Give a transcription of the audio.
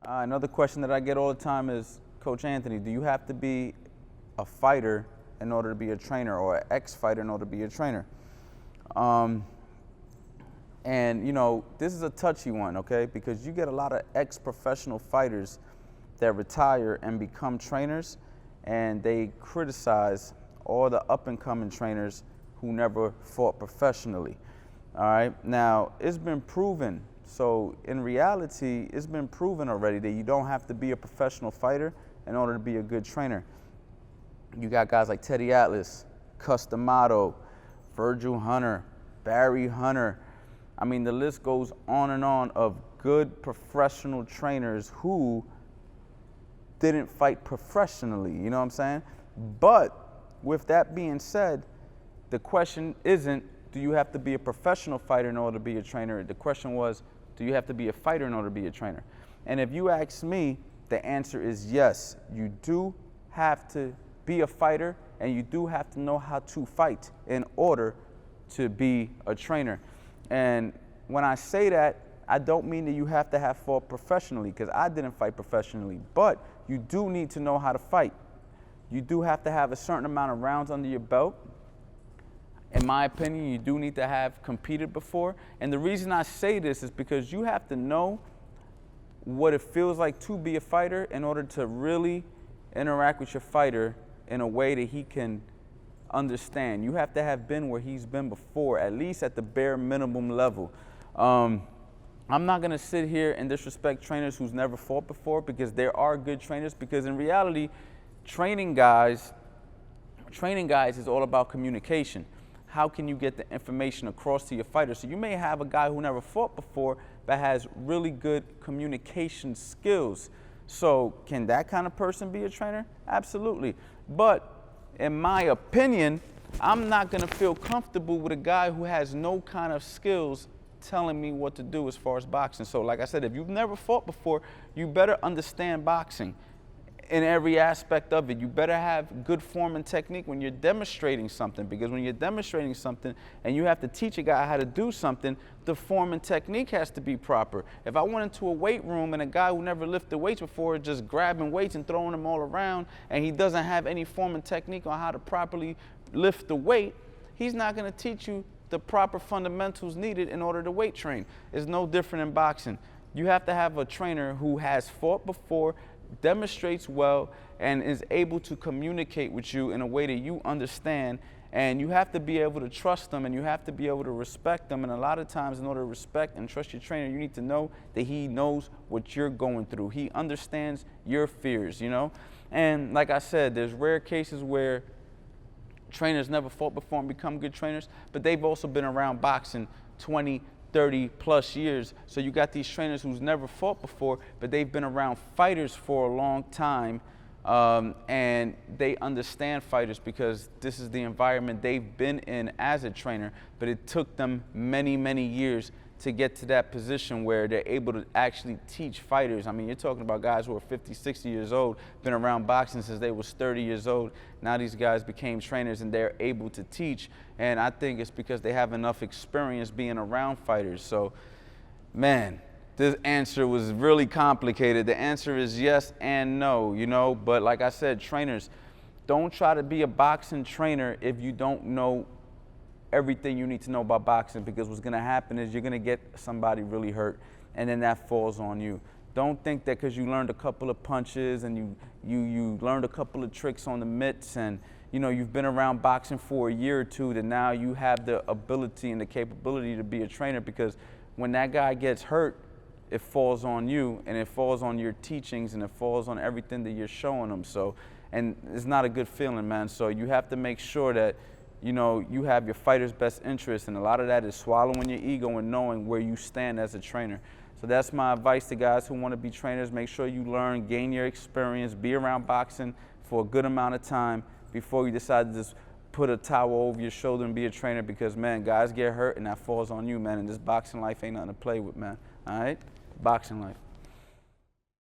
Another question that I get all the time is, Coach Anthony, do you have to be a fighter in order to be a trainer, or an ex-fighter in order to be a trainer? And you know, this is a touchy one, okay? Because you get a lot of ex-professional fighters that retire and become trainers, and they criticize all the up-and-coming trainers who never fought professionally. All right, now it's been proven. So in reality, it's been proven already that you don't have to be a professional fighter in order to be a good trainer. You got guys like Teddy Atlas, Cus D'Amato, Virgil Hunter, Barry Hunter. I mean, the list goes on and on of good professional trainers who didn't fight professionally, you know what I'm saying? But with that being said, the question isn't, do you have to be a professional fighter in order to be a trainer? The question was, do you have to be a fighter in order to be a trainer? And if you ask me, the answer is yes. You do have to be a fighter, and you do have to know how to fight in order to be a trainer. And when I say that, I don't mean that you have to have fought professionally, because I didn't fight professionally, but you do need to know how to fight. You do have to have a certain amount of rounds under your belt. In my opinion, you do need to have competed before. And the reason I say this is because you have to know what it feels like to be a fighter in order to really interact with your fighter in a way that he can understand. You have to have been where he's been before, at least at the bare minimum level. I'm not gonna sit here and disrespect trainers who's never fought before, because there are good trainers, because in reality, training guys is all about communication. How can you get the information across to your fighter? So you may have a guy who never fought before but has really good communication skills. So can that kind of person be a trainer? Absolutely. But in my opinion, I'm not gonna feel comfortable with a guy who has no kind of skills telling me what to do as far as boxing. So like I said, if you've never fought before, you better understand boxing in every aspect of it. You better have good form and technique when you're demonstrating something, because when you're demonstrating something and you have to teach a guy how to do something, the form and technique has to be proper. If I went into a weight room and a guy who never lifted weights before is just grabbing weights and throwing them all around, and he doesn't have any form and technique on how to properly lift the weight, he's not gonna teach you the proper fundamentals needed in order to weight train. It's no different in boxing. You have to have a trainer who has fought before, demonstrates well, and is able to communicate with you in a way that you understand. And you have to be able to trust them, and you have to be able to respect them. And a lot of times, in order to respect and trust your trainer, you need to know that he knows what you're going through. He understands your fears, you know? And like I said, there's rare cases where trainers never fought before and become good trainers, but they've also been around boxing 20, 30 plus years. So you got these trainers who's never fought before, but they've been around fighters for a long time, and they understand fighters because this is the environment they've been in as a trainer. But it took them many, many years to get to that position where they're able to actually teach fighters. I mean, you're talking about guys who are 50, 60 years old, been around boxing since they was 30 years old. Now these guys became trainers and they're able to teach. And I think it's because they have enough experience being around fighters. So, man, this answer was really complicated. The answer is yes and no, you know. But like I said, trainers, don't try to be a boxing trainer if you don't know everything you need to know about boxing, because what's going to happen is you're going to get somebody really hurt, and then that falls on you. Don't think that because you learned a couple of punches and you learned a couple of tricks on the mitts, and you know you've been around boxing for a year or two, that now you have the ability and the capability to be a trainer, because when that guy gets hurt, it falls on you, and it falls on your teachings, and it falls on everything that you're showing them. So, and it's not a good feeling, man. So you have to make sure that you know, you have your fighter's best interest, and a lot of that is swallowing your ego and knowing where you stand as a trainer. So that's my advice to guys who want to be trainers. Make sure you learn, gain your experience, be around boxing for a good amount of time before you decide to just put a towel over your shoulder and be a trainer, because, man, guys get hurt and that falls on you, man, and this boxing life ain't nothing to play with, man, all right? Boxing life.